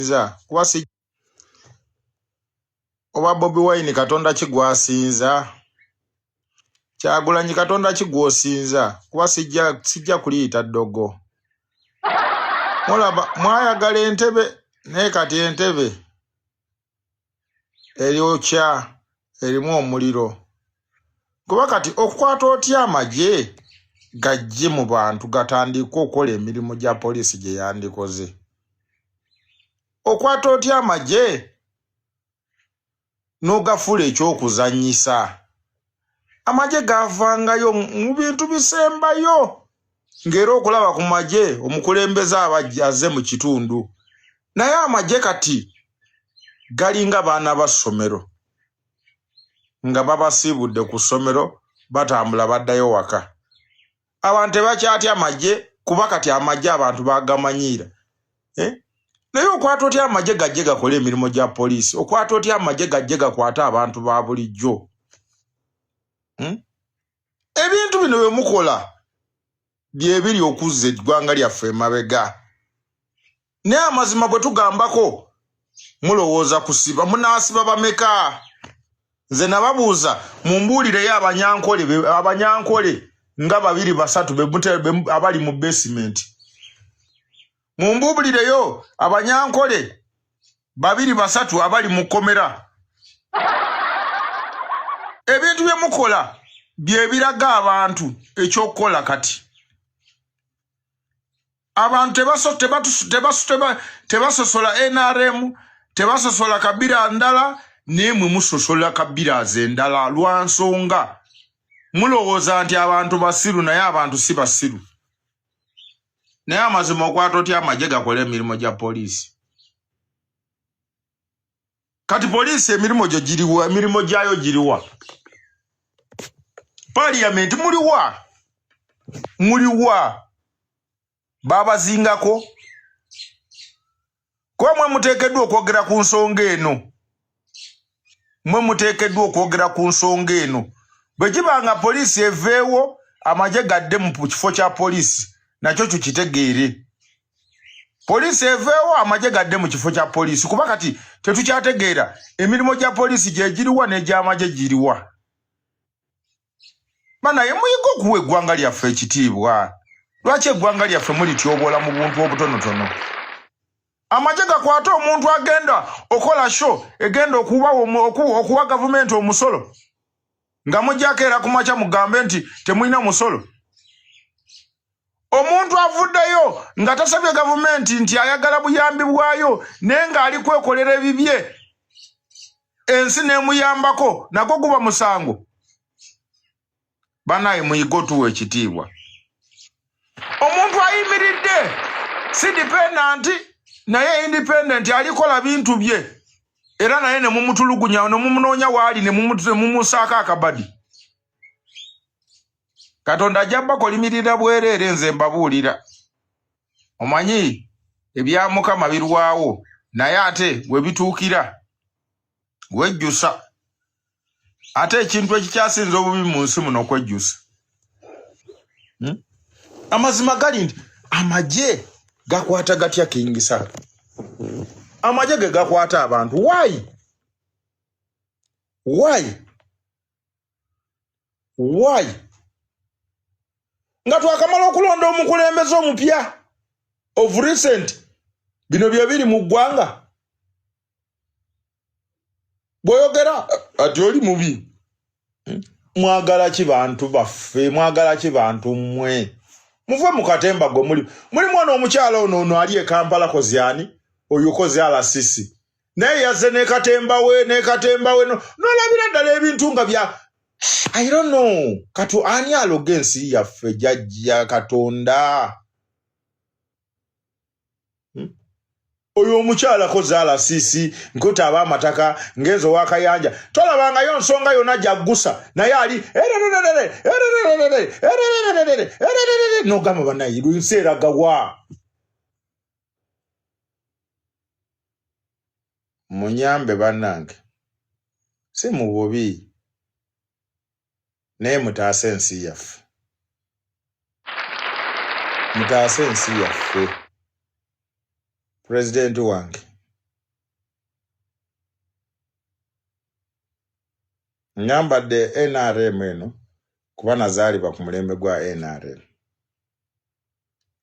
Nza kwasi oba Bobi Wine Katonda kigwasinza Kyagulanyi Katonda kigwosinza kuba sijja kuliyita ddogo. Mulaba mwayagala entebe naye kati entebe eryokya erimu omuliro. Kuba kati okukwata otya amagye gajje mu bantu gatandika okukola emirimu gya poliisi gye yandikoze. Okwata otya amagye n'ogafuula ekyokuzannyisa. Amagye gavangayo mu bintu bisembayo ng'era okulaba ku magye omukulembeze azze mu kitundu. Naye amagye kati galinga baana ba ssomero nga babasiibudde ku ssomero batambula baddayo waka. Abantu tebakyatya amagye kuba kati amagye abantu bagamanyiira. Naye okwata otya amagye gajje gakola emirimu gya poliisi, okwata otya amagye gajje gakwata abantu ba bulijjo. Ebintu bino bye mukola bye biri okuzza eggwanga lyaffe emabega. Naye amazima bwe tugambako mulowooza kusiba, munaasiba bameka? Nze nababuuza mumbuulireyo abanyankole nga 2-3 abali mu basement. Mumbuulireyo abanyankole 2-3 abali mu kkomera. Ebintu bye mukola bye biraga abantu ekyokukola kati. Abantu tebasosola NRM, tebasosola Kabira ndala, nemwe musosola Kabira zendala lwa nsonga mulowooza nti abantu basiru naye abantu si basiru. Naye amazima okwata otya amagye gakola emirimu gya poliisi. Kati poliisi emirimu gyo giriwa, emirimu gyayo giriwa. Parliament muliwa babazingako. Kwa mwe muteekeddwa okwogera ku nsonga eno. Bwe kibanga poliisi eveewo amagye gadde mu kifo kya poliisi nakyo tukitegeere. Poliisi eveewo amagye gadde mu kifo kya poliisi kuba kati tetukyategeera emirimu gya poliisi gye giriwa n'egy'amagye giriwa. Banaye muyiga okuwa eggwanga lyaffe ekitiibwa. Lwaki eggwanga lyaffe mulityoboola mu buntu obutonotono? Amagye gakwata omuntu agenda okola show egenda okuwa gavumenti omusolo nga mujjako era kumakya mugambe nti temulina musolo. Omuntu avuddeyo nga tasabye gavumenti nti ayagala buyambi bwayo naye ng'ali kwekolera ebibye ensi n'emuyambako nagwo guba musango. Banaye muyiga otuwa ekitiibwa. Omuntu ayimiridde si dependent naye independent alikola bintu bye era naye ne mumutulugunya ne mumunoonya waali ne mumusaako akabadi. Katonda ajja bakolimirira bwereere nze mbabuulira. Omanyi ebya Mukama birwawo naye ate we bituukira wejjusa. Ate ekintu ekikyasinza obubi mu nsi muno okwejjusa. Amazima gali nti amagye gakwata gatya kingisa. Amagye ge gakwata abantu. Why? Nga twakamala okulonda omukulembeze omupya of recent bino bye biri mu ggwanga. Bw'oyogera ati oli mubi. Mwagala ki bantu baffe, mwagala ki bantu mmwe. Muve mu katembago muli mwana omukyala ono ali e Kampala kozyani oyo kozi alasisi. Naye yazze ne katemba we n'olabira ddala ebintu nga bya I don't know. Katu ani aloga ensi yaffe jjajja Katonda. Oyo omukyala kozi alasisi nkota abamataka ngenzo wakayanja. Tolabangayo nsonga yonna jaggusa naye ali n'ogamba banaye lwinseera gawa. Munyambe bannange si mu bubi naye mutaase ensi yaffe. President wange nyambadde NRM eno kuba nazaalibwa ku mulembe gwa NRM.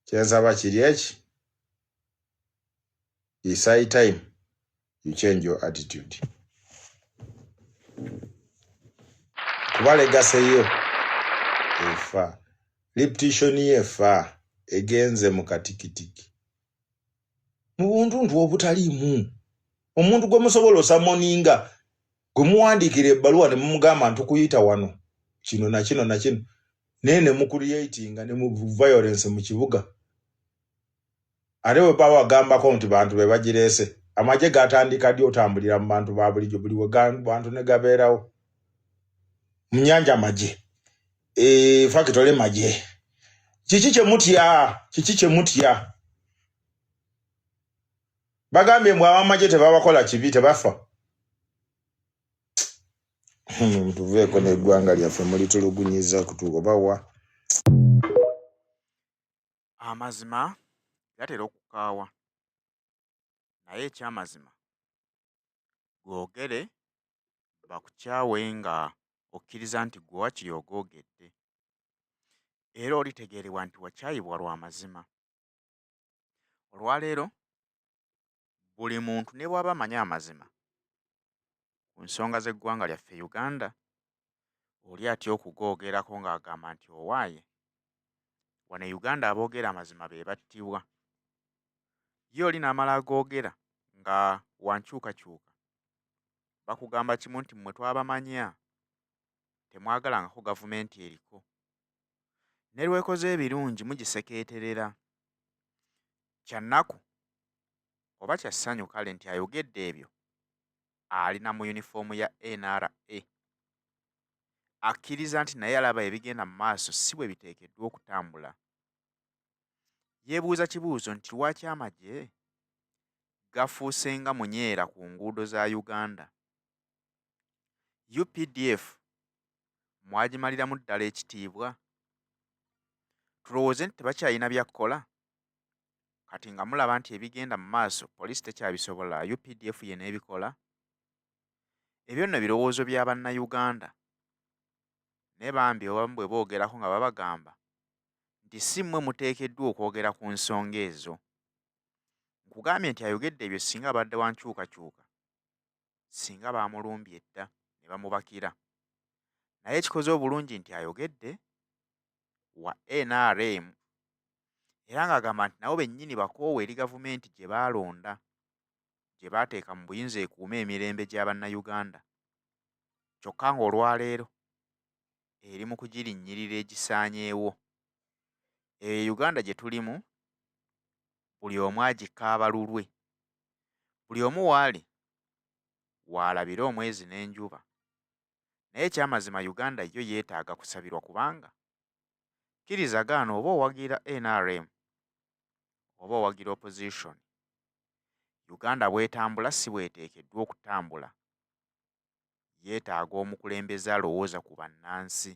Kyensaba kiri eki, it's high time you change your attitude. Kuba legacy yo efa, repetition ye efa, egenze mu katikitiki. Mu buntuntu obutaliimu. Omuntu gwe musobola osamoninga, gwe muwandiikira ebbaluwa ne mumugamba ntukuyita wano, kino na kino na kino, naye ne mucreatinga ne mu violence mu kibuga. Ate bwe baba bagambako nti bantu be bagireese, amagye gatandika ddi otambulira mu bantu ba bulijjo, buli we bantu ne gabeerawo. Mu nnyanja amagye, fakitole magye. Kiki kye mutya? Kiki kye mutya? Bagambye mbwe abamagye tebabakola kibi, tebafa. Tuveeko n'eggwanga lyaffe mulitulugunyiza kutuuka bawa. Amazima gatera okukaawa, naye ekyamazima googere bakukyawe nga okkiriza nti gwe wakiri ogoogedde, era olitegeerebwa nti wakyayibwa lwa mazima. Olwaleero buli muntu ne bw'aba amanyi amazima ku nsonga z'eggwanga lyaffe Uganda, oli atya okugoogerako ng'agamba nti owaaye wano e Uganda aboogera amazima be battibwa. Ye oli n'amala agoogera nga wankyukakyuka, bakugamba kimu nti mmwe twabamanya temwagalangako gavumenti eriko, ne lwekoze ebirungi mugisekeeterera. Kyannaku oba kya ssanyu kale nti ayogedde ebyo alina mu yunifoomu ya NRA, akkiriza nti naye alaba ebigenda mu maaso si bwe biteekeddwa okutambula. Yeebuuza kibuuzo nti lwaki amagye gafuuse nga munyeera ku nguudo za Uganda? UPDF mwagimaliramu ddala ekitiibwa? Tulowooze nti tebakyalina byakkola? Kati nga mulaba nti ebigenda mu maaso poliisi tekyabisobola, UPDF ye n'ebikola? Ebyo nno birowoozo bya bannayuganda, naye bambi abamu bwe boogerako nga babagamba nti si mmwe muteekeddwa okwogera ku nsonga ezo. Nkugambye nti ayogedde ebyo singa abadde wa nkyukakyuka, singa baamulumbye dda ne bamubakira. Naye kikoze obulungi nti ayogedde wa NRM, era ng'agamba nti nabo bennyini bakoowa eri gavumenti gye baalonda, gye baateeka mu buyinza ekuuma emirembe gya bannayuganda. Kyokka ng'olwaleero eri mu kugirinnyirira egisaanyeewo. Eyo Uganda gye tulimu, buli omu agikaaba lulwe. Buli omu waali waalabira omwezi n'enjuba. Naye ekyamazima Uganda yo yeetaaga kusabirwa, kubanga kkiriza gaana oba owagira NRM oba owagira opposition, Uganda bw'etambula si bw'eteekeddwa okutambula. Yeetaaga omukulembeze alowooza ku bannansi.